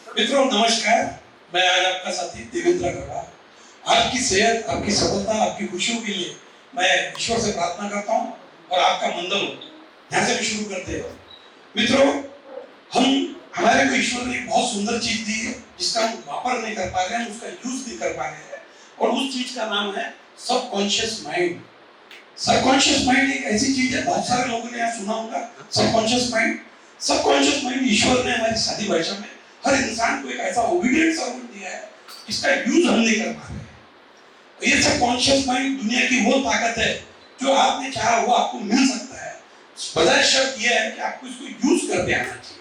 मित्रों नमस्कार। मैं आज आपका साथी देवेंद्र अग्रवाल। आपकी सेहत, आपकी सफलता, आपकी खुशियों के लिए मैं ईश्वर से प्रार्थना करता हूँ और आपका मंगल हो। यहाँ से भी शुरू करते हैं। मित्रों, हम हमारे को ईश्वर ने एक बहुत सुंदर चीज दी है जिसका हम वापर नहीं कर पा रहे हैं, उसका यूज नहीं कर पा रहे हैं, और उस चीज का नाम है सबकॉन्शियस माइंड। सबकॉन्शियस माइंड एक ऐसी चीज है, बहुत सारे लोगों ने यहाँ सुना होगा सबकॉन्शियस माइंड। सबकॉन्शियस माइंड ईश्वर ने हमारी सादी भाषा में हर इंसान को एक ऐसा ओबीडिएंट सर्वेंट दिया है, इसका यूज हम नहीं कर पा रहे हैं। तो ये सबकॉन्शियस माइंड दुनिया की वो ताकत है जो आपने चाहा वो आपको मिल सकता है। बजाय शर्त यह है कि आपको इसको यूज करते आना चाहिए।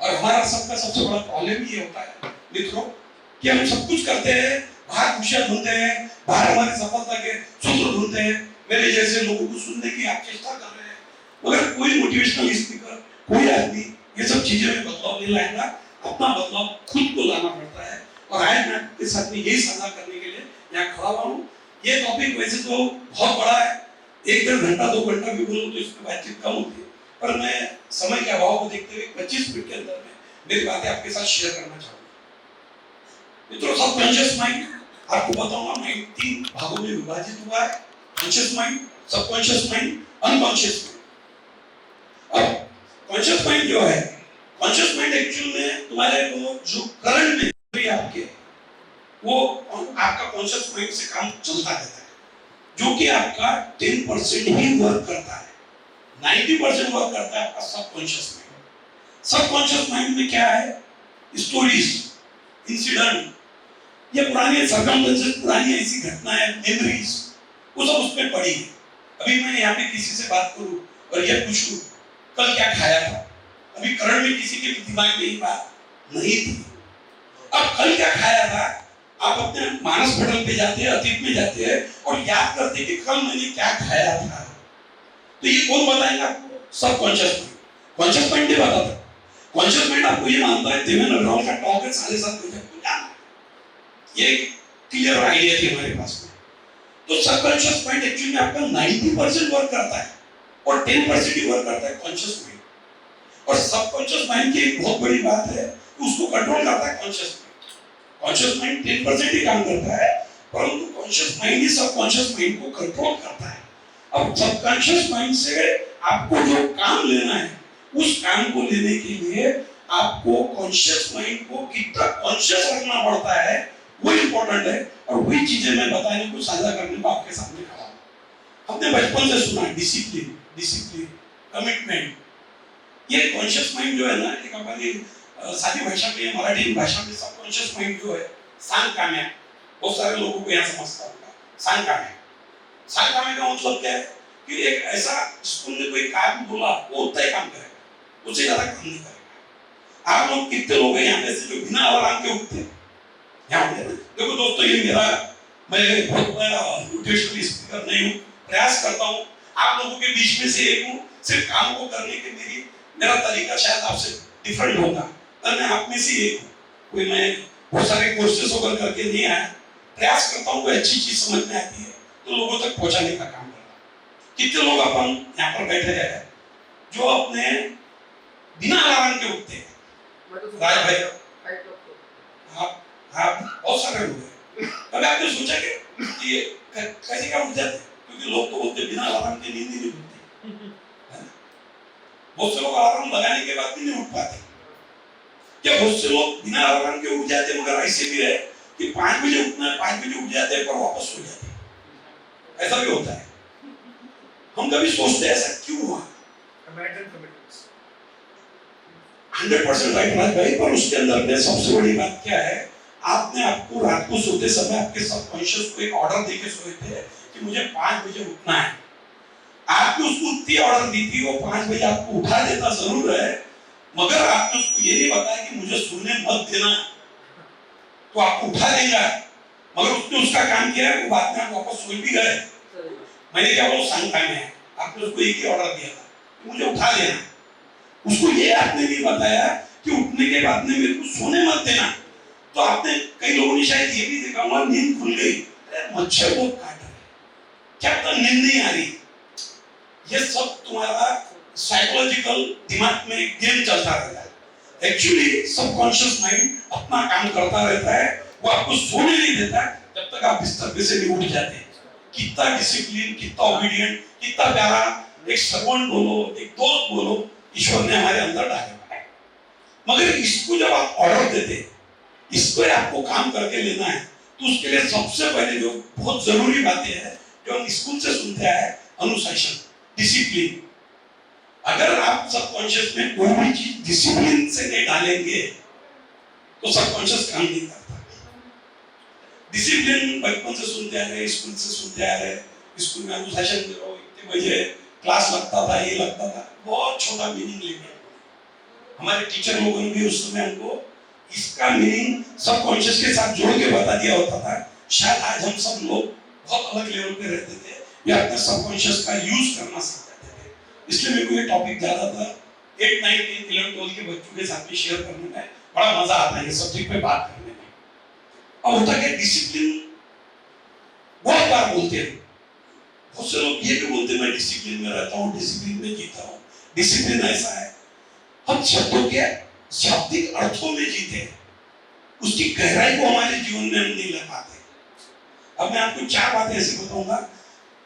और हमारा सबका सबसे बड़ा प्रॉब्लम ये होता है मित्रों कि हम सब कुछ करते हैं, बाहर खुशियां ढूंढते हैं, बाहर हमारी सफलता के सूत्र ढूंढते हैं, मेरे जैसे लोगों को सुनने की आप चेष्टा कर रहे हैं, मगर कोई मोटिवेशनल स्पीकर, कोई आदमी ये सब चीजें में बदलाव नहीं लाएगा। अपना बदलाव खुद को लाना पड़ता है। और आज मैं आपके साथ में यही साझा करने के लिए यहाँ खड़ा हुआ हूँ। ये टॉपिक वैसे तो बहुत बड़ा है, 1-1.5 घंटा 2 घंटा भी बोलूँ तो इसमें बातचीत कम होती है, पर मैं समय के अभाव को देखते हुए 25 मिनट के अंदर में मेरी बातें आपके साथ शेयर करना चाहूँगा। मित्रों, सबकॉन्शियस माइंड आपको बताऊंगा, माइंड 3 भागों में विभाजित हुआ है। Conscious mind, subconscious mind, unconscious mind. अब कॉन्शियस माइंड जो है, कॉन्शियस माइंड एक्चुअल में तुम्हारे को जो करंट में भी आपके वो आपका कॉन्शियस माइंड से काम चलता रहता है, जो कि आपका 10% ही वर्क करता है। 90% वर्क करता है आपका सबकॉन्शियस माइंड। सबकॉन्शियस माइंड में क्या है? स्टोरीज, इंसिडेंट, ये पुरानी सर्कमस्टेंसेस, पुरानी ऐसी घटनाएं, मेमोरीज, वो सब उसमें पड़ी है। अभी मैं यहाँ पे किसी से बात करूं और ये पूछूं कल क्या खाया था, अभी करंट में किसी के दिमाग में ये बात नहीं थी। अब कल क्या खाया था, आप अपने मानस पटल पे जाते हैं, अतीत में जाते हैं और याद करते हैं कि कल मैंने क्या खाया था। तो ये कौन बताएगा आपको? Subconscious mind. कॉन्शियस माइंड नहीं बताता। कॉन्शियस माइंड आपको ये मानता है देवेंद्र अग्रवाल का टॉक है 7:30 बजे आपको जाना है। ये क्लियर आइडिया थी हमारे पास में। तो सबकॉन्शियस माइंड एक्चुअली आपका 90% वर्क करता है और 10% ही वर्क करता है कॉन्शियस माइंड। और सबकॉन्शियस माइंड की एक बहुत बड़ी बात है कि उसको कंट्रोल करता है कॉन्शियस माइंड। कॉन्शियस माइंड 10% ही काम करता है, परंतु कॉन्शियस माइंड ही सबकॉन्शियस माइंड को कंट्रोल करता है। अब सबकॉन्शियस माइंड से आपको जो काम लेना है, उस काम को लेने के लिए आपको कॉन्शियस माइंड को कितना कॉन्शियस रखना पड़ता है, वो इंपॉर्टेंट है। और वही चीजें मैं बताने को, साझा करने को आपके सामने खड़ा हूं। हमने बचपन से सुना डिसिप्लिन, डिसिप्लिन, कमिटमेंट। ये कॉन्शियस माइंड जो है ना, एक हमारी सादी भाषा में, मराठी भाषा में सबकॉन्शियस माइंड जो है सांग काम्या, बहुत सारे लोगों को यहाँ समझता होगा सांग काम्या। सांग काम्या का मतलब क्या है कि एक ऐसा जिसको कोई काम बोला वो उतना ही काम करेगा, उससे ज्यादा काम नहीं करेगा। आप लोग कितने लोग हैं यहाँ पे से जो बिना अलार्म के उठते हैं? यहाँ पे देखो दोस्तों, ये मेरा, मैं बहुत बड़ा मोटिवेशनल स्पीकर नहीं हूँ, प्रयास करता हूँ आप लोगों के बीच में से एक हूँ। सिर्फ काम को करने के मेरा तरीका शायद आपसे डिफरेंट होगा, पर मैं आप में से एक हूँ। कोई मैं बहुत सारे कोर्सेस होकर करके नहीं आया, प्रयास करता हूँ कोई अच्छी चीज समझ में आती है तो लोगों तक पहुंचाने का काम करता। कितने लोग अपन यहाँ पर बैठे हैं जो अपने बिना अलार्म के उठते हैं? राज भाई, हाँ, बहुत सारे लोग हैं। कभी आपने सोचा कि ये कैसे क्या उठ जाते? क्योंकि लोग तो बोलते बिना अलार्म के नींद ही नहीं खुलती। बहुत से लोग अलार्म लगाने के बाद भी नहीं उठ पाते। क्या बहुत से लोग बिना अलार्म के उठ जाते, मगर ऐसे भी है कि 5 बजे उठना है, 5 बजे उठ जाते हैं पर वापस सो जाते हैं। ऐसा भी होता है। हम कभी सोचते हैं ऐसा क्यों हुआ? 100% राइट बात भाई, पर उसके अंदर में सबसे बड़ी बात क्या है, आपने आपको रात को सोते समय आपके सबकॉन्शियस को एक ऑर्डर देके सोए थे कि मुझे 5 बजे उठना है। आपने उसको उतनी ऑर्डर दी थी, वो 5 बजे आपको उठा देता जरूर है, मगर आपने उसको ये नहीं बताया कि मुझे सोने मत देना। तो आपको उठा देगा, मगर उसने उसका काम किया है, वो बाद में आप वापस सो भी गए। मैंने क्या बोला, सांग काम है, आपने उसको एक ही ऑर्डर दिया था कि मुझे उठा देना। उसको ये आपने नहीं बताया कि उठने के बाद में मेरे को सोने मत देना। तो आपने, कई लोगों ने शायद ये भी देखा होगा, नींद खुल गई, मच्छर बहुत काट रहे, क्या पता नींद नहीं आ रही। ये सब तुम्हारा साइकोलॉजिकल दिमाग में गेम चलता रहता है। एक्चुअली सबकॉन्शियस माइंड अपना काम करता रहता है, वो आपको सोने नहीं देता जब तक आप बिस्तर पे से नहीं उठ जाते हैं। कितना डिसिप्लिन, कितना ओबीडियंट, कितना प्यारा एक सर्वेंट बोलो, एक दोस्त बोलो, ईश्वर ने हमारे अंदर डाला है। मगर इसको जब आप ऑर्डर देते, इस पर आपको काम करके लेना है, तो उसके लिए सबसे पहले जो बहुत जरूरी बातें हैं जो हम स्कूल से सुनते आए, अनुशासन, डिसिप्लिन। अगर आप सबकॉन्शियस में कोई भी चीज डिसिप्लिन से नहीं डालेंगे तो सबकॉन्शियस काम नहीं करता। डिसिप्लिन बचपन से सुनते आ रहे, स्कूल से सुनते आ रहे, स्कूल में अनुशासन करो, इतने बजे क्लास लगता था, ये लगता था, बहुत छोटा मीनिंग लेके हमारे टीचर लोगों ने भी उस समय हमको इसका मीनिंग सबकॉन्शियस के साथ जोड़ के बता दिया होता था। शायद आज हम सब लोग बहुत अलग लेवल पे रहते थे या अपने सबकॉन्शियस का यूज करना सीख जाते थे। इसलिए मेरे को ये टॉपिक ज्यादातर 8, 9, 10, 11, 12 के बच्चों के साथ में शेयर करने में बड़ा मजा आता है, ये सब्जेक्ट पे बात करने में। अब होता है डिसिप्लिन बहुत बार बोलते हैं, बहुत से लोग ये भी बोलते हैं मैं डिसिप्लिन में रहता हूँ, डिसिप्लिन में जीता हूँ, डिसिप्लिन ऐसा है। हम शब्दों के शाब्दिक अर्थों में जीते, उसकी गहराई को हमारे जीवन में हम नहीं ला पाते। अब मैं आपको 4 बातें ऐसी बताऊंगा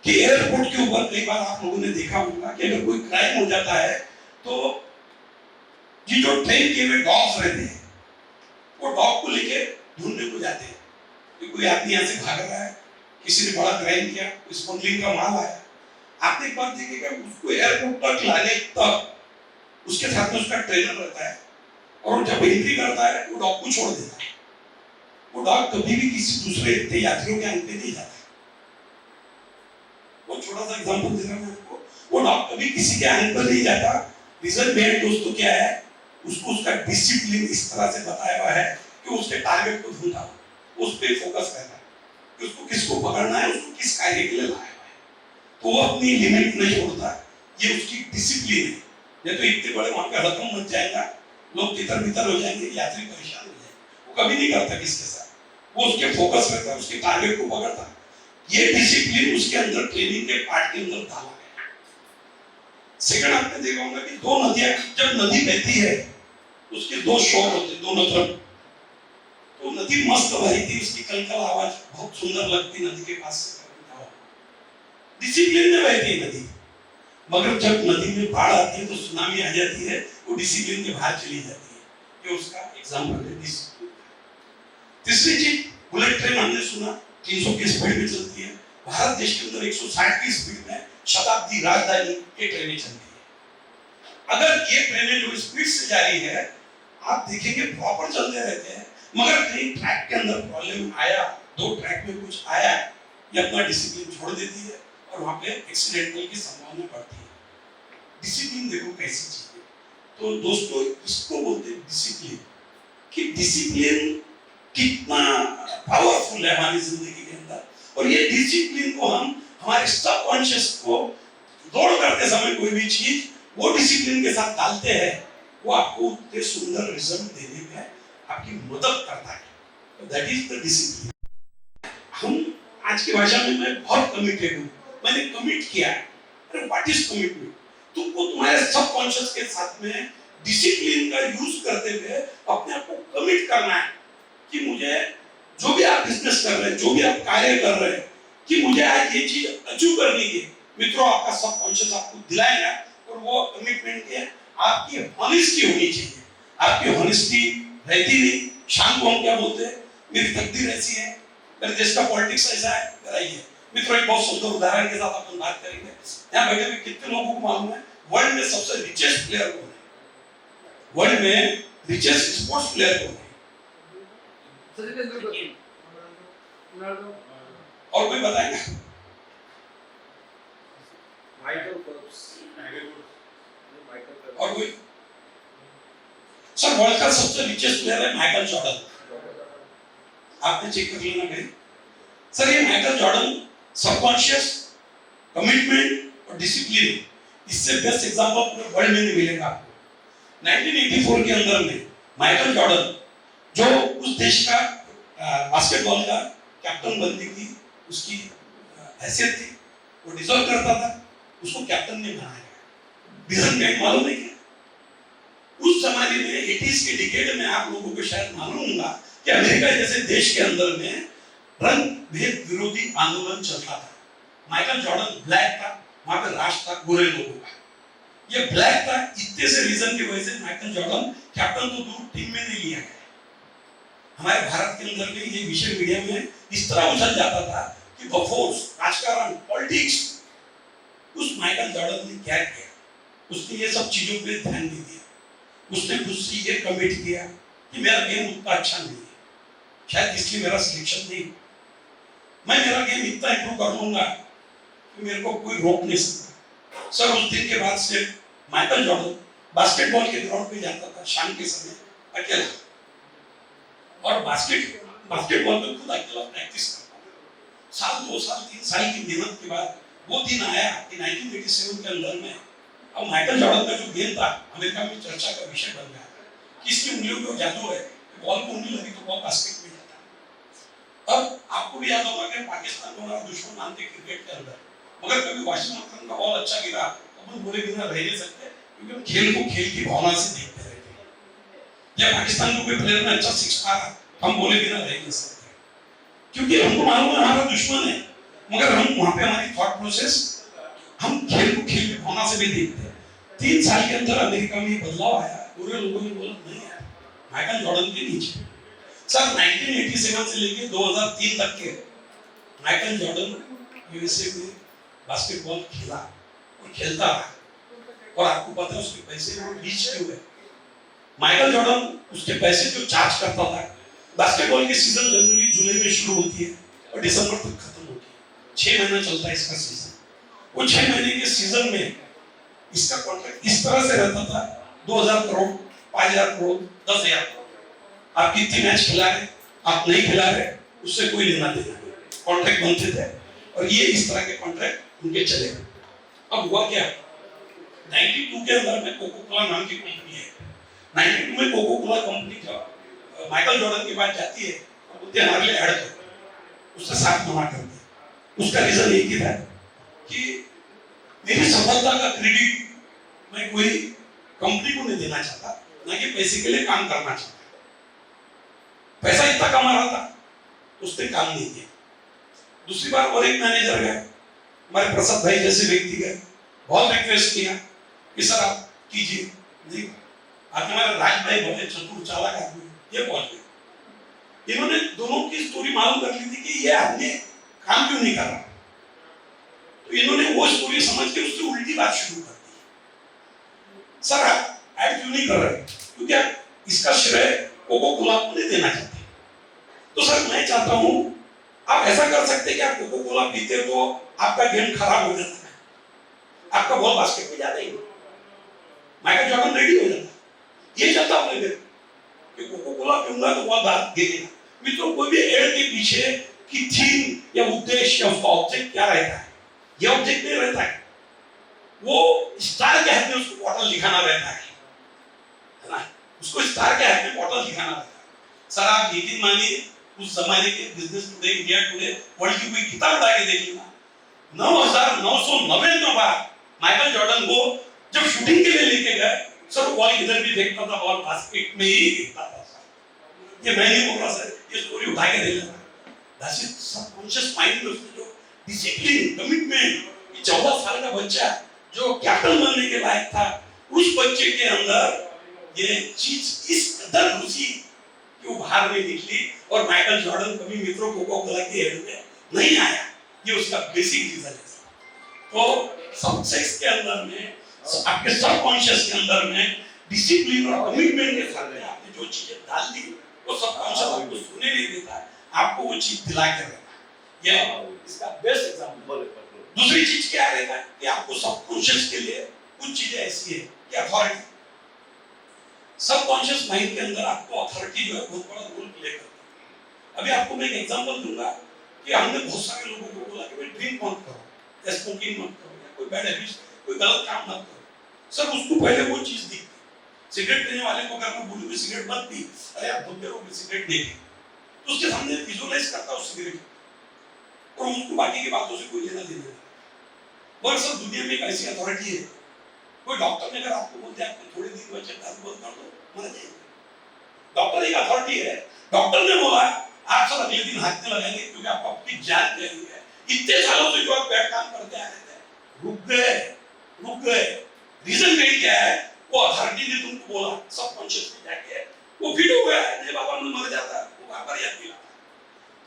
कि एयरपोर्ट के ऊपर कई बार आप लोगों ने देखा होगा कि अगर कोई क्राइम हो जाता है तो ये जो ट्रेन के में डॉग्स रहते हैं, वो डॉग को लेके ढूंढने को जाते हैं कि कोई आदमी यहाँ से भाग रहा है, किसी ने बड़ा क्राइम किया, कोई स्मगलिंग का माल आया। आपने एक बार देखिएगा, उसको एयरपोर्ट तक लाने तक उसके साथ में उसका ट्रेनर रहता है, और जब एंट्री करता है वो डॉग को छोड़ देता है। वो डॉग कभी भी किसी दूसरे यात्रियों के अंग पे नहीं जाता। वो छोटा सा एग्जांपल दे रहा हूं आपको, वो डॉग कभी किसी के अंग पर नहीं जाता। रीजन बिहाइंड दोस्तों क्या है, उसको उसका डिसिप्लिन इस तरह से बताया हुआ है कि उसके टारगेट को ढूंढता हो, उस पर फोकस करना है कि उसको किसको पकड़ना है, उसको किस कार्य के लिए लाया है, तो वो अपनी लिमिट नहीं छोड़ता। ये उसकी डिसिप्लिन है। नहीं तो इतने बड़े वहां पे रकम मच जाएगा, लोग तितर बितर हो जाएंगे, यात्री परेशान हो जाएंगे। वो कभी नहीं करता किसके साथ, वो उसके फोकस करता है, उसके टारगेट को पकड़ता है। ये डिसिप्लिन उसके अंदर ट्रेनिंग के पार्ट के अंदर डाला गया है। सेकंड आपने देखा होगा कि 2 नदियां, जब नदी बहती है उसके 2 शोर होते हैं दोनों तरफ। तो नदी मस्त बही थी, उसकी कलकल आवाज बहुत सुंदर लगती नदी के पास से। डिसिप्लिन में बहती है नदी, मगर जब नदी में बाढ़ आती है तो सुनामी आ जाती है, वो डिसिप्लिन के बाहर चली जाती है। ये उसका एग्जांपल है डिसिप्लिन। तीसरी चीज, बुलेट ट्रेन हमने सुना 300 की स्पीड में चलती है। भारत देश के अंदर 160 की स्पीड में शताब्दी राजधानी ये ट्रेनें चलती है। अगर ये ट्रेनें जो स्पीड से जा रही है, आप देखेंगे प्रॉपर चलते रहते हैं, मगर कहीं ट्रैक के अंदर प्रॉब्लम आया, 2 ट्रैक में कुछ आया, ये अपना डिसिप्लिन छोड़ देती है और वहां पे एक्सीडेंटल की संभावना बढ़ती है। डिसिप्लिन देखो कैसी चीज है। तो दोस्तों इसको बोलते हैं डिसिप्लिन, कि डिसिप्लिन कितना पावरफुल है हमारी जिंदगी के अंदर। और ये डिसिप्लिन को हम हमारे सबकॉन्शियस को दौड़ करते समय कोई भी चीज वो डिसिप्लिन के साथ डालते हैं, वो आपको उतने सुंदर रिजल्ट देने में आपकी मदद करता है। तो दैट इज द डिसिप्लिन। हम आज की भाषा में मैं बहुत कमिटेड हूँ, मैंने कमिट किया है। अरे व्हाट इज कमिटमेंट? तुमको तुम्हारे सबकॉन्शियस के साथ में डिसिप्लिन का यूज करते हुए अपने आप को कमिट करना है कि मुझे जो भी आप बिजनेस कर रहे हैं, जो भी आप कार्य कर रहे हैं, कि मुझे आज ये चीज अचीव करनी है। मित्रों, आपका सबकॉन्शियस आपको दिलाएगा, और वो कमिटमेंट के आपकी ऑनेस्टी होनी चाहिए। आपकी ऑनेस्टी रहती नहीं, शाम को हम क्या बोलते हैं, मेरी तकदीर ऐसी है, मेरे देश का पॉलिटिक्स ऐसा है, मेरा ये। मित्रों, एक बहुत सुंदर उदाहरण के साथ अपन बात करेंगे। यहाँ बैठे हुए कितने लोगों को मालूम है वर्ल्ड में सबसे रिचेस्ट प्लेयर कौन है? वर्ल्ड में रिचेस्ट स्पोर्ट्स प्लेयर कौन है? और कोई बताएगा? और कोई? सर, वर्ल्ड का सबसे रिचेस्ट प्लेयर है माइकल जॉर्डन। आपने चेक कर लेना कहीं। सर, ये माइकल जॉर्डन सबकॉन्शियस, कमिटमेंट और डिसिप्लिन, इससे बेस्ट एग्जांपल पूरे वर्ल्ड में नहीं मिलेगा आपको। 1984 के अंदर में माइकल जॉर्डन, जो उस देश का बास्केटबॉल का कैप्टन बनने की उसकी हैसियत थी, वो डिजर्व करता था, उसको कैप्टन ने बनाया। रीजन क्या मालूम है क्या? उस जमाने में 80s के डिकेड में आप लोगों को शायद मालूम होगा कि अमेरिका जैसे देश के अंदर में रंग भेद विरोधी आंदोलन चलता था। माइकल जॉर्डन ब्लैक था, वहां पे राज था गोरे लोगों का। ये ब्लैक था, इतने से रीजन की वजह से माइकल जॉर्डन कैप्टन तो दूर टीम में नहीं लिया गया। हमारे भारत के अंदर में ये विषय मीडिया में इस तरह उछल जाता था कि बफोर्स, राजकारण, पॉलिटिक्स, उस माइकल जॉर्डन ने क्या किया? उसने ये सब चीजों पे ध्यान नहीं दिया। उसने खुद से ये कमिट किया कि मेरा गेम उतना अच्छा नहीं है, शायद इसलिए मेरा सिलेक्शन नहीं, मैं मेरा गेम इतना इंप्रूव कर लूंगा कि मेरे को कोई रोक नहीं सकता। सर उस दिन के बाद से माइकल जॉर्डन बास्केटबॉल के ग्राउंड पे जाता था शाम के समय अकेला, और बास्केटबॉल में खुद अकेला प्रैक्टिस करता था। साल 2 साल 3 साल की मेहनत के बाद वो दिन आया कि 1987 के अंदर में अब माइकल जॉर्डन का जो गेम था अमेरिका में चर्चा का विषय बन गया कि इसकी उंगलियों में जादू है, बॉल को उंगली लगी तो बॉल बास्केट में जाता। अब आपको भी याद होगा कि पाकिस्तान को हमारा दुश्मन मानते क्रिकेट के अंदर, मगर कभी वाशिंगटन का बॉल अच्छा गिरा तो हम बोले बिना रह नहीं सकते, क्योंकि हम खेल को खेल की भावना से देखते रहते हैं। या पाकिस्तान को कोई प्लेयर ने अच्छा सिक्स मारा, हम बोले बिना रह नहीं सकते, क्योंकि हमको मालूम है हमारा दुश्मन है, मगर हम वहां पे हमारी थॉट प्रोसेस हम खेल को खेल की भावना से भी देखते हैं। 3 साल के अंदर अमेरिका में बदलाव आया, पूरे लोगों ने बोला नहीं यार माइकल जॉर्डन के नीचे। सर 1987 से लेके 2003 तक के माइकल जॉर्डन यूएसए में बास्केटबॉल खेला और खेलता रहा, और आपको पता है उसके पैसे वो रीच क्यों है? माइकल जॉर्डन उसके पैसे जो चार्ज करता था, बास्केटबॉल की सीजन जनवरी जुलाई में शुरू होती है और दिसंबर तक खत्म होती है, 6 महीना चलता है इसका सीजन। वो 6 महीने के सीजन में इसका कॉन्ट्रैक्ट इस तरह से रहता था, 2000 करोड़, 5000 करोड़, 10,000 करोड़। आप कितने मैच खिला रहे, आप नहीं खिला रहे, उससे कोई लेना देना नहीं, कॉन्ट्रैक्ट बनते थे, और ये इस तरह के कॉन्ट्रैक्ट उनके चले। अब हुआ क्या, 92 के अंदर में कोको कोला नाम की कंपनी है, 92 में कोको कोला कंपनी का माइकल जॉर्डन के पास जाती है और बोलते हैं हमारे लिए ऐड करो, उससे साथ मना कर दिया। उसका रीजन एक ही था कि मेरी सफलता का क्रेडिट मैं कोई कंपनी को नहीं देना चाहता, ना कि पैसे के लिए काम करना चाहता। पैसा इतना कमा रहा था, उसने काम नहीं किया। दूसरी बार और एक मैनेजर गए, हमारे प्रसाद भाई जैसे व्यक्ति गए, बहुत रिक्वेस्ट किया कि सर आप कीजिए, नहीं आप हमारे राज भाई बड़े चतुर चालाक आदमी, ये पहुंच गए। इन्होंने दोनों की स्टोरी मालूम कर ली थी कि ये आदमी काम क्यों नहीं कर रहा, तो इन्होंने वो स्टोरी समझ के उससे उल्टी बात शुरू कर दी। सर आप ऐड क्यों नहीं कर रहे, क्योंकि इसका श्रेय कोको कोला को नहीं देना चाहते। तो सर मैं चाहता हूं आप ऐसा कर सकते कि आप कोको कोला पीते तो आपका गेम खराब हो जाता है, आपका बॉल बास्केट में जाता ही नहीं, माइकल जॉर्डन रेडी हो जाता। ये चाहता अपने घर कि कोको कोला पीऊंगा तो बॉल बाहर गिरेगा। मित्रों कोई भी एड के पीछे की थीम या उद्देश्य या उसका ऑब्जेक्ट क्या रहता है, ये ऑब्जेक्ट नहीं रहता है, वो स्टार के हाथ में उसको बॉटल दिखाना रहता है ना, उसको स्टार के हाथ में बॉटल दिखाना रहता है। सर आप यकीन मानिए उस जमाने के business today, India today, world की कोई किताब उठा के देख लेना, 9,999 बार माइकल जॉर्डन को जब शूटिंग के लिए लेके गए, सर बॉल इधर भी फेंकता था, बॉल बास्केट में ही गिरता था। ये मैं नहीं बोल रहा सर, ये स्टोरी उठा के दे लेना। दैट्स इट, सबकॉन्शियस माइंड में उसने जो डिसिप्लिन, कमिटमेंट, 14 साल का बच्चा जो कैप्टन बनने के लायक था, उस बच्चे के अंदर ये चीज इस कदर घुसी कि वो बाहर नहीं निकली, और माइकल जॉर्डन कभी मित्रों कोको कोला के हेड में नहीं आया। ये उसका बेसिक रीजन है। तो सक्सेस के अंदर में, आपके सबकॉन्शियस के अंदर में डिसिप्लिन और कमिटमेंट के साथ में आपने जो चीजें डाल दी, वो सबकॉन्शियस आपको सुनने नहीं देता, आपको वो चीज दिला के रहता है। ये इसका बेस्ट एग्जांपल है। दूसरी चीज क्या रहता है कि आपको सबकॉन्शियस के लिए कुछ चीजें ऐसी है कि अथॉरिटी, सबकॉन्शियस माइंड के अंदर आपको अथॉरिटी जो है बहुत बड़ा रोल प्ले करती है। अभी आपको मैं एक एग्जांपल दूंगा कि हमने बहुत सारे लोगों को बोला कि भाई ड्रिंक मत करो, स्मोकिंग मत करो, या कोई बैड हैबिट, कोई गलत काम मत करो। सर उसको पहले वो चीज दिखती, सिगरेट पीने वाले को अगर मैं बोलूं कि सिगरेट मत पी, अरे आप धुम्बे रहोगे, सिगरेट नहीं पी, तो उसके सामने विजुअलाइज करता उस सिगरेट, और उसको बाकी की बातों से कोई लेना देना नहीं। और सर दुनिया में एक ऐसी अथॉरिटी है कोई डॉक्टर ने अगर आपको बोल दिया आपको थोड़े दिन बचे, दर्द बंद कर दो, मर जाएंगे। डॉक्टर एक अथॉरिटी है, डॉक्टर ने बोला आप सब अगले दिन हाथ में लगाएंगे क्योंकि आपको आपकी जान ले रही है। इतने सालों से जो आप बैठ काम करते आ रहे थे रुक गए। रीजन नहीं क्या है, वो अथॉरिटी ने तुमको बोला सबकॉन्शियस में जाके वो फिट हो गया है, बाबा मैं मर जाता, वो बाबर याद दिला।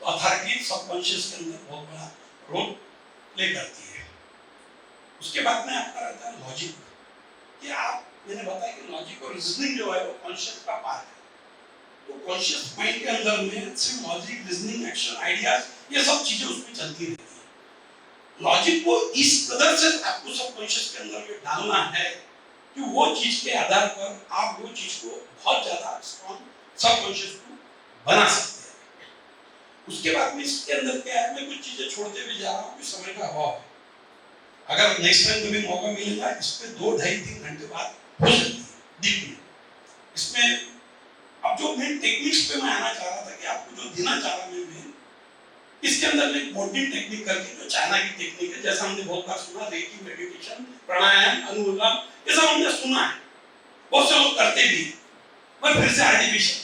तो अथॉरिटी सबकॉन्शियस के अंदर बहुत बड़ा रोल प्ले करती है। उसके बाद में आपका रहता है लॉजिक, कि आप, मैंने बताया कि लॉजिक और रीजनिंग जो है वो कॉन्शियस का पार्ट है। तो कॉन्शियस माइंड के अंदर में सिर्फ लॉजिक, रीजनिंग, एक्शन, आइडियाज, ये सब चीजें उसमें चलती रहती है। लॉजिक को इस कदर से आपको सबकॉन्शियस के अंदर में डालना है कि वो चीज के आधार पर आप वो चीज को बहुत ज्यादा स्ट्रॉन्ग सबकॉन्शियस को बना सकते हैं। उसके बाद में इसके अंदर क्या है, मैं कुछ चीजें छोड़ते हुए जा रहा हूँ, समय का अभाव है। अगर नेक्स्ट टाइम कभी मौका मिलेगा इस पे 2, 2.5, 3 घंटे बाद हो सकती है डीप में। इसमें अब जो मैं टेक्निक्स पे मैं आना चाह रहा था कि आपको जो देना चाह रहा मैं इसके अंदर में बोटिंग टेक्निक करके, जो चाइना की टेक्निक है, जैसा हमने बहुत बार सुना, रेकी, मेडिटेशन, प्राणायाम, अनुलोम, ये सब हमने सुना है, बहुत से लोग करते भी। पर फिर से आर्टिफिशियल,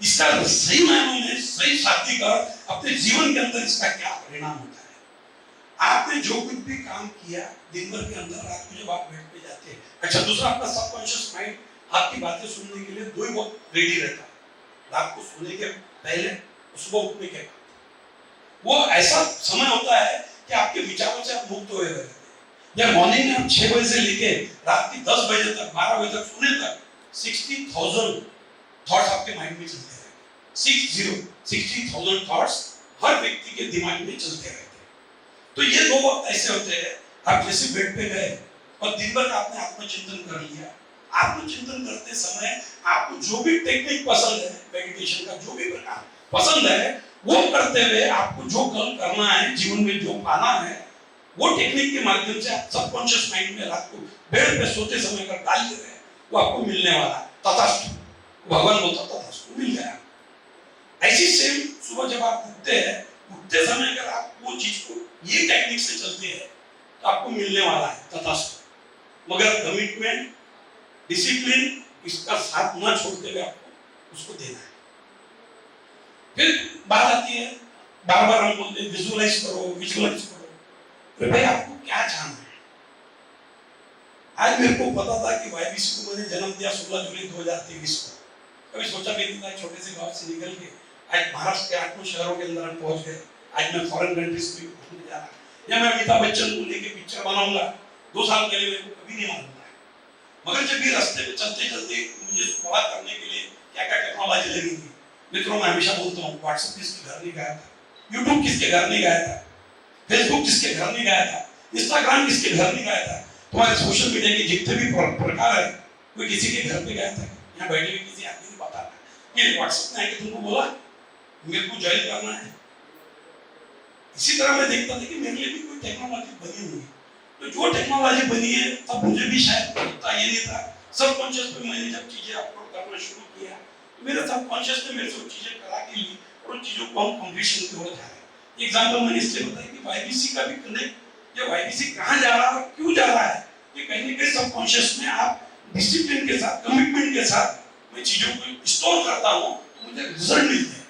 इसका सही मायनों में सही शाब्दिक अर्थ अपने जीवन के अंदर इसका क्या परिणाम होता है। आपने जो कुछ भी काम किया दिन भर के अंदर, रात को जब आप बेड पे जाते हैं, अच्छा दूसरा आपका सबकॉन्शियस माइंड आपकी बातें सुनने के लिए 2 ही वक्त रेडी रहता है, रात को सोने के पहले, सुबह उठने के बाद। वो ऐसा समय होता है कि आपके विचारों से आप मुक्त हुए रहते हैं। या मॉर्निंग में आप 6 बजे से लेके रात की 10 बजे तक, 12 बजे तक सोने तक 60,000 थॉट्स आपके माइंड में चलते हैं। 60,000 थॉट्स हर व्यक्ति के दिमाग में चलते रहते हैं। तो ये 2 वक्त ऐसे होते हैं, आप जैसे बेड पे गए और दिन भर आपने आत्मचिंतन कर लिया। आत्मचिंतन करते समय आपको जो भी टेक्निक पसंद है, मेडिटेशन का जो भी प्रकार पसंद है, वो करते हुए आपको जो कल करना है, जीवन में जो पाना है, वो टेक्निक के माध्यम से आप सबकॉन्शियस माइंड में रात को बेड पे सोते समय कर डाल दे रहे हैं, वो आपको मिलने वाला है। तथास्तु, भगवान बोलता तथास्तु, मिल गया। ऐसी सेम सुबह जब आप उठते हैं, उठते समय अगर आप वो चीज को ये टेक्निक से चलते हैं तो आपको मिलने वाला है तथास्तु। मगर कमिटमेंट, डिसिप्लिन, इसका साथ ना छोड़ते हुए आपको उसको देना है। फिर बात आती है, बार बार हम बोलते हैं विजुअलाइज करो। तो भाई आपको क्या जानना है? आज मेरे को पता था कि YBC को मैंने जन्म दिया 16 जुलाई 2023 को। कभी सोचा भी नहीं था, छोटे से गांव से निकल के आज महाराष्ट्र के 8 शहरों के अंदर हम पहुंच गए। आज मैं फॉरेन कंट्रीज में घूमने जा रहा हूं, या मैं अमिताभ बच्चन को लेके पिक्चर बनाऊंगा। 2 साल पहले मेरे को कभी नहीं मालूम था। मगर जब भी रास्ते पे चलते चलते मुझे बात करने के लिए क्या क्या टेक्नोलॉजी लगेगी, मित्रों मैं हमेशा बोलता हूँ, व्हाट्सएप किसके घर नहीं गया था, यूट्यूब किसके घर नहीं गया था, फेसबुक किसके घर नहीं गया था, इंस्टाग्राम किसके घर नहीं गया था। तुम्हारे सोशल मीडिया के जितने भी प्रकार है, कोई किसी के घर पे गया था? यहाँ बैठे हुए किसी आदमी ने बता कि व्हाट्सएप में आके तुमको बोला मेरे को ज्वाइन करना है। इसी तरह मैं देखता था कि मेरे लिए भी कोई टेक्नोलॉजी बनी हुई है, तो जो टेक्नोलॉजी बनी है तब मुझे भी शायद पता ये नहीं था। सबकॉन्शियस पे मैंने जब चीजें अपलोड करना शुरू किया, मेरे सबकॉन्शियस ने मेरे से वो चीजें करा के ली और उन चीजों को हम कंप्लीशन की ओर जा रहे हैं। एग्जांपल मैंने इसलिए बताया कि YBC का भी कनेक्ट, ये YBC कहाँ जा रहा है और क्यों जा रहा है, ये कहीं ना कहीं सबकॉन्शियस में आप डिसिप्लिन के साथ, कमिटमेंट के साथ मैं चीजों को स्टोर करता हूँ तो मुझे रिजल्ट मिलते हैं।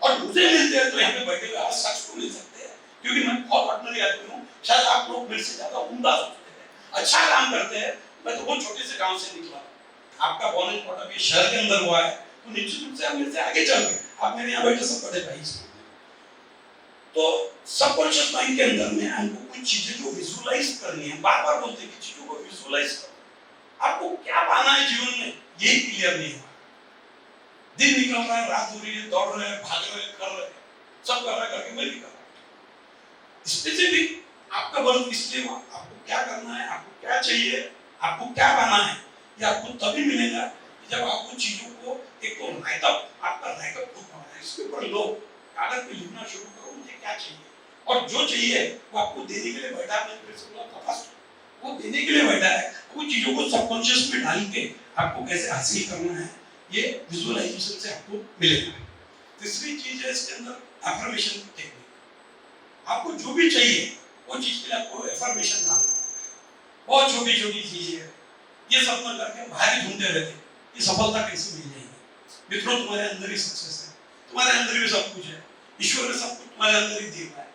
और मुझे मिलते हैं तो यहाँ पे बैठे हुए आज शख्स को मिल सकते हैं, क्योंकि मैं बहुत ऑर्डिनरी आदमी हूँ। शायद आप लोग मेरे से ज्यादा उम्दा सोचते हैं, अच्छा काम करते हैं। मैं तो बहुत छोटे से गांव से निकला, आपका बॉर्न एंड ब्रॉट अप ये शहर के अंदर हुआ है, तो निश्चित रूप से आप मेरे से आगे चल गए। आप मेरे यहाँ बैठे सब बड़े भाई। तो सबकॉन्शियस माइंड के अंदर में हमको कुछ चीजें जो विजुअलाइज करनी है, बार बार बोलते हैं कि चीजों को विजुअलाइज करो। आपको क्या पाना है जीवन में, यही क्लियर नहीं हुआ। दिन निकल रहा है, रात हो रही है, दौड़ रहे हैं, भाग रहे हैं, कर रहे हैं, सब कर रहा है, करके मैं भी कर रहा हूँ। स्पेसिफिक आपका वर्क इसलिए हुआ, आपको क्या करना है, आपको क्या चाहिए, आपको क्या पाना है, ये आपको तभी मिलेगा जब आप उन चीजों को एक तो राइटअप, आपका राइटअप खुद बनाना है। इसके ऊपर लो, कागज पे लिखना शुरू करो, मुझे क्या चाहिए, और जो चाहिए वो आपको देने के लिए बैठा है। वो देने के लिए बैठा है, वो चीजों को सबकॉन्शियस में डाल के आपको कैसे हासिल करना है, ये विजुअलाइजेशन से आपको मिलेगा। तीसरी चीज है इसके अंदर अफर्मेशन की टेक्निक। आपको जो भी चाहिए वो चीज के लिए आपको अफर्मेशन डालना होगा। बहुत छोटी छोटी चीजें है, ये सब न करके बाहर ही ढूंढते रहते ये सफलता कैसे मिल जाएगी। मित्रों, तुम्हारे अंदर ही सक्सेस है, तुम्हारे अंदर भी सब कुछ है, ईश्वर ने सब कुछ तुम्हारे अंदर ही दिया है।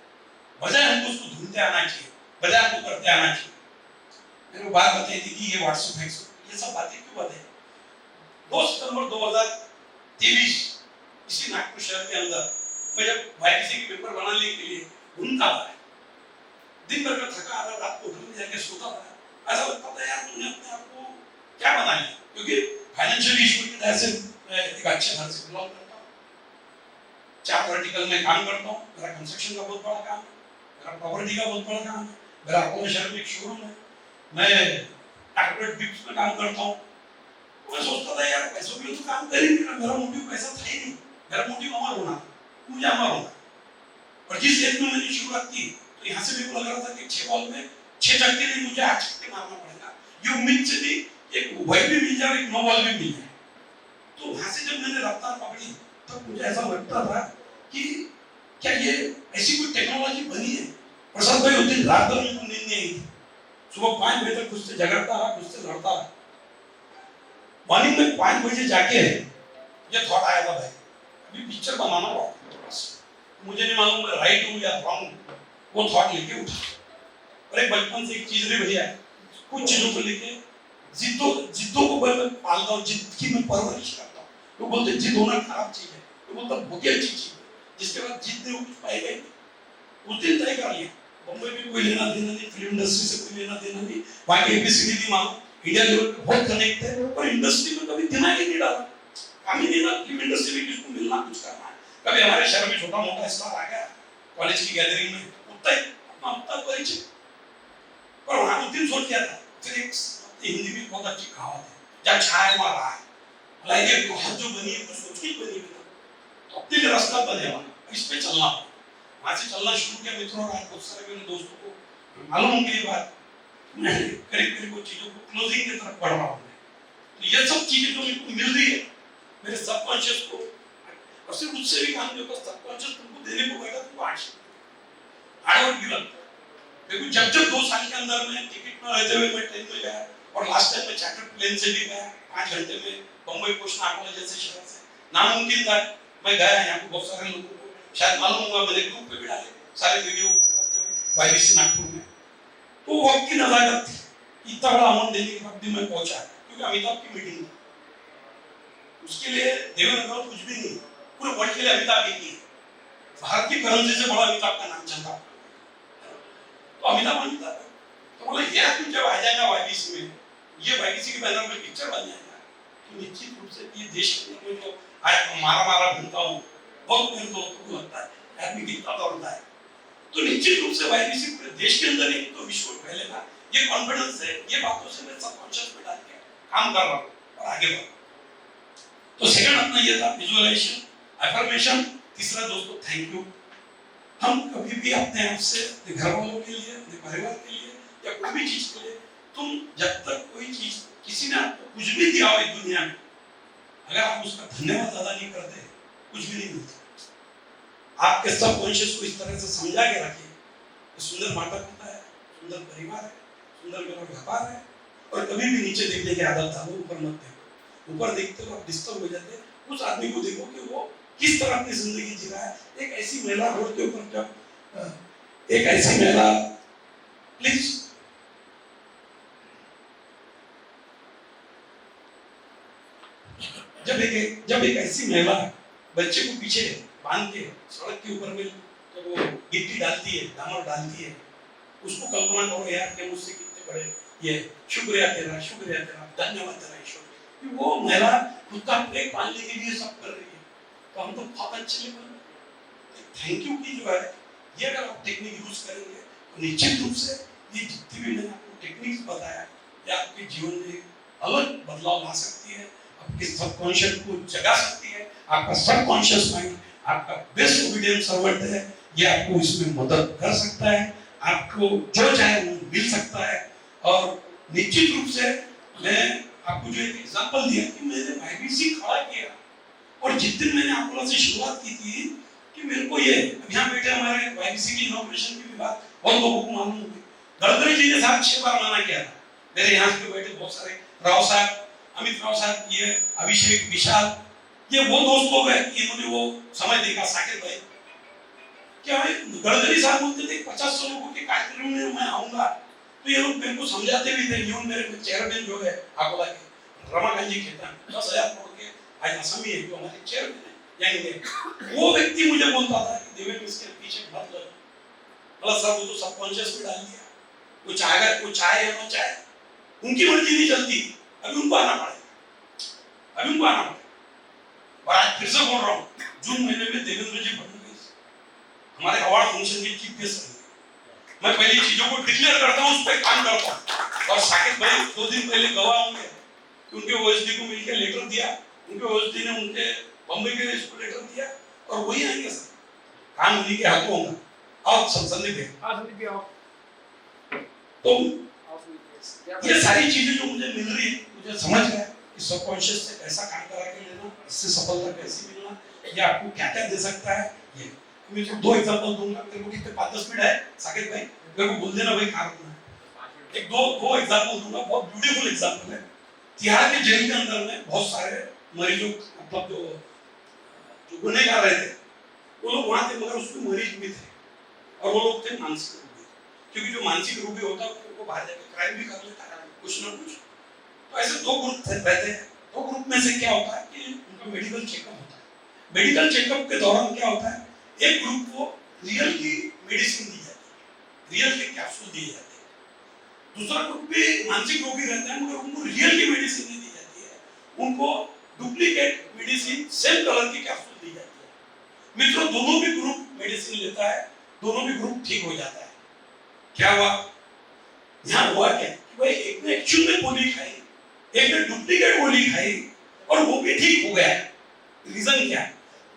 बजाय हमको उसको ढूंढते आना चाहिए, बजाय हमको करते आना चाहिए। मेरे को बात बताई थी कि ये व्हाट्सएप ये सब बातें क्यों बताई। 2 सितंबर 2023 इसी नागपुर शहर के अंदर मैं जब वाईपीसी के पेपर बनाने के लिए घूमता था, दिन भर में थका आ रहा, रात को घर में जाके सोता था, ऐसा लगता था यार तुमने अपने आप को क्या बना लिया। क्योंकि फाइनेंशियल ईश्वर की वजह से मैं एक अच्छे घर से बिलोंग करता हूँ, 4 वर्टिकल में काम करता हूँ, मेरा कंस्ट्रक्शन का बहुत बड़ा काम है, मेरा प्रॉपर्टी का बहुत बड़ा काम है, मेरा अकोला शहर में एक शोरूम है, मैं कॉर्पोरेट बिप्स में काम करता हूँ। मैं सोचता था यार पैसों के लिए तो काम कर ही नहीं, मेरा मोटिव पैसा था ही नहीं, मेरा मोटिव अमर होना था, मुझे अमर होना। और जिस एज में मैंने शुरुआत की तो यहाँ से मेरे को लग रहा था कि 6 बॉल में 6 छक्के नहीं, मुझे 8 छक्के मारना पड़ेगा। ये उम्मीद से भी एक वाइड भी मिल जाए, एक 9 बॉल भी मिल जाए। तो वहां से जब मैंने रफ्तार पकड़ी तब मुझे ऐसा लगता था कि क्या ये ऐसी कोई टेक्नोलॉजी बनी है। प्रसाद भाई उस दिन रात भर मेरे को नींद नहीं आई थी, सुबह 5 बजे तक मुझसे झगड़ता रहा, मुझसे लड़ता रहा। मॉर्निंग में 5 बजे जाके ये थॉट आया था, भाई अभी पिक्चर बनाना पड़ता, बस मुझे नहीं मालूम मैं राइट हूँ या रॉन्ग, वो थॉट लेके उठा। और एक बचपन से एक चीज रही भैया, कुछ चीजों को लेके जिद्दों को मैं पालता हूँ, जिद की मैं परवरिश करता हूँ। वो बोलते जिद होना खराब चीज है, वो बोलता बहुत अच्छी चीज है, जिसके बाद जिद नहीं कुछ पाएगा ही। उस दिन तय कर लिया, बम्बई में कोई लेना देना नहीं, फिल्म इंडस्ट्री से कोई लेना देना नहीं, वहाँ के एबीसीडी नहीं मालूम, इंडिया लेवल पे बहुत कनेक्ट है, और इंडस्ट्री में कभी दिमाग ही नहीं डाला। काम ही नहीं ना फिल्म इंडस्ट्री में किसको मिलना कुछ करना है। कभी हमारे शहर में छोटा मोटा स्टार आ गया कॉलेज की गैदरिंग में, उतना ही अपना परिचय। पर वहाँ उस दिन सोच किया था, फिर एक हिंदी में बहुत अच्छी कहावत है, जब छाया हुआ रहा है, मतलब ये कहावत जो बनी है कुछ सोच के बनी है, तो अपने लिए रास्ता बनेगा, इस पे चलना। वहाँ से चलना शुरू किया मित्रों, और आज बहुत सारे मेरे दोस्तों को मालूम होंगे ये बात, मैं करीब करीब वो चीजों को क्लोजिंग की तरफ बढ़ रहा हूँ। तो ये सब चीजें जो मेरे को मिल रही है मेरे सबकॉन्शियस को, और सिर्फ उससे भी काम नहीं होता, सबकॉन्शियस तुमको देने को बैठा तुमको हार्ड वर्क भी लगता है। देखो जब 2 साल के अंदर में टिकट में रहते हुए मैं ट्रेन में गया, और लास्ट टाइम मैं चार्टर्ड प्लेन से भी गया 5 घंटे में बम्बई पहुंचना, अकोला जैसे शहर से नामुमकिन था। मैं गया, यहाँ पे बहुत सारे लोगों को शायद मालूम होगा, मैंने ग्रुप पे भी डाले सारे वीडियो वाईबीसी नागपुर में। तो वक्त की नजाकत थी, इतना बड़ा अमाउंट देने के बाद भी मैं पहुंचा, क्योंकि अमिताभ की मीटिंग थी। उसके लिए देवेंद्र कुछ भी नहीं, पूरे वर्ल्ड के लिए अमिताभ ही है, भारत की करेंसी से बड़ा अमिताभ का नाम चलता। तो अमिताभ तो बोले यार तू जब आ जाएगा वाईबीसी में, ये वाईबीसी के बैनर में पिक्चर बन जाएगा, तो निश्चित रूप से ये देश के जो मारा घूमता हूँ, बहुत मेरे दोस्तों को लगता है आदमी कितना दौड़ता है, तो निश्चित रूप से वाईबीसी पूरे देश के अंदर ही तो विश्व में फैलेगा। ये कॉन्फिडेंस है, ये बातों से मैं सबकॉन्शियस में डाल के काम कर रहा हूँ और आगे बढ़। तो सेकंड अपना ये था विजुअलाइजेशन, अफर्मेशन। तीसरा दोस्तों थैंक यू। हम कभी भी अपने आप से, अपने घर वालों के लिए, अपने परिवार के लिए या कोई भी चीज के लिए, तुम जब तक कोई चीज किसी ने आपको कुछ भी दिया हो इस दुनिया में, अगर आप उसका धन्यवाद अदा नहीं करते कुछ भी नहीं मिलता। आपके सबकॉन्शियस को इस तरह से समझा के रखिए, सुंदर माता पिता है, सुंदर परिवार है, सुंदर मेरा व्यापार है, और कभी भी नीचे देखने की आदत था वो ऊपर मत देखो। ऊपर देखते हो आप डिस्टर्ब हो जाते। उस आदमी को देखो कि वो किस तरह अपनी जिंदगी जी रहा है। एक ऐसी महिला रोड के ऊपर, जब एक ऐसी महिला, प्लीज जब एक ऐसी महिला बच्चे को पीछे बांध के सड़क के ऊपर में जब वो गिट्टी डालती है, डामर डालती है, उसको कल्पना करो यार कि मुझसे कितने बड़े ये शुक्रिया तेरा, धन्यवाद तेरा ईश्वर। वो महिला खुद का पेट पालने के लिए सब कर रही है, तो हम तो बहुत अच्छे लेवल थैंक यू की जो है, ये अगर आप टेक्निक यूज करेंगे तो निश्चित रूप से ये जितनी भी मैंने आपको टेक्निक्स बताया, ये आपके जीवन में अलग बदलाव ला सकती है, आपके सबकॉन्शियस को जगा सकती है। आपका सबकॉन्शियस माइंड आपका बेस्ट ओबीडिएंट सर्वेंट है, ये आपको इसमें मदद कर सकता है, आपको जो चाहे वो मिल सकता है। और निश्चित रूप से मैं आपको जो एक एग्जांपल दिया कि मैंने वाईबीसी खड़ा किया, और जिस दिन मैंने अकोला से शुरुआत की थी कि मेरे को ये यहाँ बैठे हमारे वाईबीसी की इनॉग्रेशन की भी बात बहुत लोगों को मालूम होगी, गडकरी जी ने साहब 6 बार मना किया था मेरे यहाँ पे बैठे बहुत सारे राव साहब, अमित राव साहब, ये अभिषेक, विशाल, ये वो दोस्त लोग हैं, इन्होंने वो समय देखा। साकिब भाई क्या है, गडकरी साहब बोलते थे 50 लोगों के कार्यक्रम में मैं आऊंगा, तो ये लोग मेरे को समझाते भी थे। यूं मेरे चेयरमैन जो है अकोला के रमाकांत जी खेता 10,000 करोड़ के आज असमी है जो हमारे चेयरमैन है, यानी वो व्यक्ति मुझे बोलता था कि देवेंद्र इसके पीछे मत लग, मतलब सब वो तो सबकॉन्शियस में डाल दिया। वो चाहेगा, वो चाहे या ना चाहे, उनकी मर्जी नहीं चलती, अभी उनको आना पड़ेगा, अभी उनको आना पड़ेगा। और आज फिर से बोल रहा हूँ, जून महीने में देवेंद्र जी फडणवीस हमारे अवार्ड फंक्शन के चीफ गेस्ट हैं। मैं पहले चीजों को डिक्लेयर करता हूँ, उस पर काम करता हूँ। और साकिब भाई 2 दिन पहले गवाह होंगे कि उनके ओएसडी को मिलकर लेटर दिया, उनके ओएसडी ने उनके बम्बई के इसको लेटर दिया, और वही आएंगे सर, काम उन्हीं के हाथ में होगा। आप संसदीय थे तो ये सारी चीजें जो मुझे मिल रही है, मुझे समझ गया कि सबकॉन्शियस से कैसा काम करा के लेना, इससे सफलता कैसे मिलना, ये आपको क्या क्या दे सकता है। ये मैं तो 2 एग्जांपल दूंगा, मेरे को कितने 5-10 मिनट है साकिब भाई, मेरे को बोल देना भाई कहाँ रुकना है। एक दो एग्जांपल दूंगा, बहुत ब्यूटीफुल एग्जांपल है। तिहाड़ के जेल के अंदर में बहुत सारे मरीजों, मतलब जो गुनहगार रहते वो लोग वहां थे, मगर उसमें मरीज भी थे, और वो लोग थे मानसिक रोगी, क्योंकि जो मानसिक रोगी होता है वो बाहर जाकर क्राइम भी कर लेता है कुछ ना कुछ। तो ऐसे 2 ग्रुप रहते हैं। 2 ग्रुप में से क्या होता है कि उनका मेडिकल चेकअप होता है। मेडिकल चेकअप के दौरान क्या होता है, एक ग्रुप को रियल की मेडिसिन दी जाती है, रियल के कैप्सूल दिए जाते हैं। दूसरा ग्रुप भी मानसिक रोगी रहता है, मगर उनको रियल की मेडिसिन नहीं दी जाती है, उनको डुप्लीकेट मेडिसिन सेम कलर की कैप्सूल दी जाती है। मित्रों, दोनों भी ग्रुप मेडिसिन लेता है, दोनों भी ग्रुप ठीक हो जाता है। क्या हुआ यहाँ, हुआ क्या कि भाई एक ने एक्चुअल में गोली खाई, एक ने डुप्लीकेट गोली खाई, और वो भी ठीक हो गया। रीजन क्या है,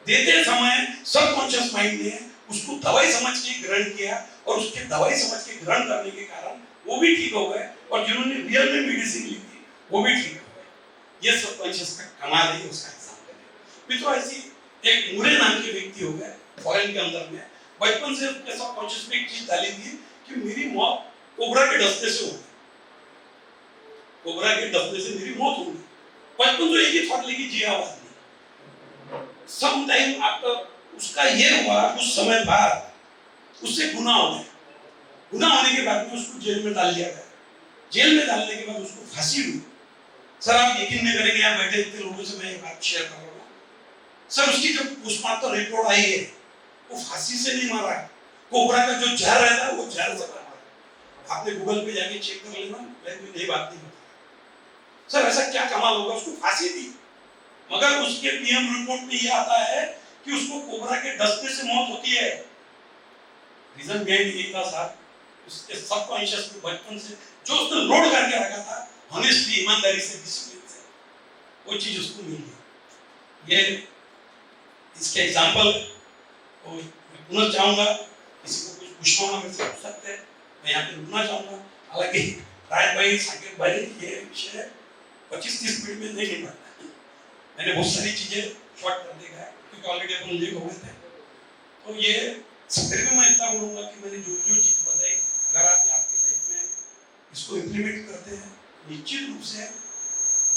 देते समय सबकॉन्शियस माइंड ने उसको दवाई समझ के ग्रहण किया, और उसके दवाई समझ के ग्रहण करने के कारण वो भी ठीक हो गए, और जिन्होंने रियल में मेडिसिन ली थी वो भी ठीक हो गए। ये सबकॉन्शियस का कमाल है, उसका एग्जांपल है। मित्रों, ऐसी एक मुरे नाम के व्यक्ति हो गए फॉरेन के अंदर में, बचपन से उसके सबकॉन्शियस में एक चीज डाली थी कि मेरी मौत कोबरा के डसने से होगी, कोबरा के डसने से मेरी मौत होगी। बचपन तो एक ही थॉट लेके जिया हुआ आदमी। सम टाइम आफ्टर उसका ये हुआ, कुछ समय बाद उससे गुनाह हो गया। गुनाह होने के बाद में उसको जेल में डाल दिया गया। जेल में डालने के बाद उसको फांसी हुई। सर, आप यकीन नहीं करेंगे, यहाँ बैठे इतने लोगों से मैं एक बात शेयर कर रहा हूँ। सर, उसकी जब पोस्टमार्टम रिपोर्ट आई है, वो फांसी से नहीं मारा है, कोबरा का जो जहर रहता है वो जहर से मारा। आपने गूगल पे जाके चेक कर लेना, मैं कोई नई बात नहीं बता। सर, ऐसा क्या कमाल होगा, उसको फांसी दी, मगर उसके पीएम रिपोर्ट में ये आता है कि उसको कोबरा के डसने से मौत होती है। रीजन बिहाइंड ये था सर, उसके सबकॉन्शियस में बचपन से जो उसने लोड करके रखा था, ऑनेस्टली, ईमानदारी से, डिसिप्लिन से, वो चीज उसको मिल गई। ये इसके एग्जांपल, और मैं पुनः चाहूंगा, किसी को कुछ पूछना होगा मेरे से पूछ सकते हैं, मैं यहाँ पे रुकना चाहूंगा। हालांकि राज भाई, साकिब भाई, ये विषय 25-30 मिनट में नहीं निपटा, मैंने बहुत सारी चीजें शॉर्ट कर देखा है, क्योंकि ऑलरेडी अपन लेट हो गए थे। तो ये फिर भी मैं इतना बोलूंगा कि मैंने जो जो चीज बताई, अगर आप आपके लाइफ में इसको इम्प्लीमेंट करते हैं, निश्चित रूप से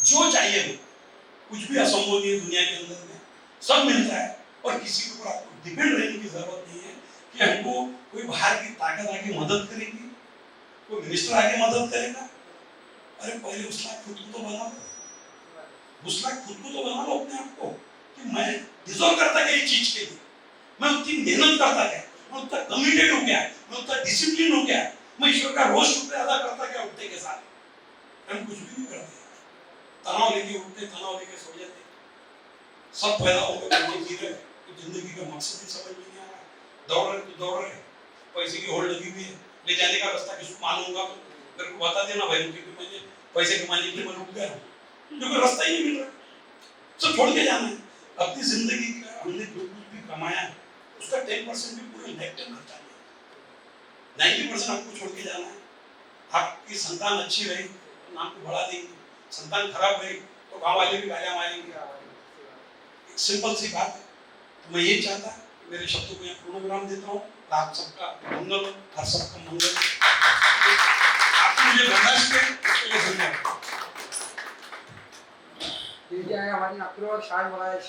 जो चाहिए वो, कुछ भी असंभव नहीं है दुनिया के अंदर में, सब मिलता है। और किसी के ऊपर आपको डिपेंड रहने की जरूरत नहीं है कि हमको कोई बाहर की ताकत आके मदद करेगी, कोई मिनिस्टर आके मदद करेगा। अरे पहले उस लायक खुद को तो बना लो, उस लायक खुद को तो बना लो अपने आप को, कि मैं डिजर्व करता क्या इस चीज के लिए, मैं उतनी मेहनत करता क्या, मैं उतना कमिटेड हो गया, मैं उतना डिसिप्लिन हो गया, मैं ईश्वर का रोज शुक्र अदा करता क्या उठते के साथ। हम कुछ भी नहीं करते, तनाव लेके उठते, तनाव लेके सो जाते, सब पैदा होकर जी रहे, जिंदगी का मकसद ही समझ में नहीं आ रहा। दौड़ रहे तो दौड़ रहे, पैसे की होड़ लगी हुई है, ले जाने का रास्ता किसको मालूम होगा तो मेरे को बता देना भाई, क्योंकि मैंने पैसे कमाने के लिए मैं रुक गया हूँ, क्योंकि रास्ता ही नहीं मिल रहा। सब छोड़ के जाना है। अपनी जिंदगी का हमने जो कुछ भी कमाया है उसका 10% भी पूरे लाइफ टाइम खर्चा नहीं, 90% आपको छोड़ के जाना है। आपकी संतान अच्छी रही तो नाम को बढ़ा देंगे, संतान खराब रही तो गाँव वाले भी गालियाँ मारेंगे। एक सिंपल सी बात है। तो मैं ये चाहता मेरे शब्दों को यहाँ पूर्ण विराम देता हूँ। आप सबका मंगल, हर सबका मंगल। मुझे बर्दाश्त किया, इसके लिए धन्यवाद। ये क्या है हमारी अक्रोर शाह महाराज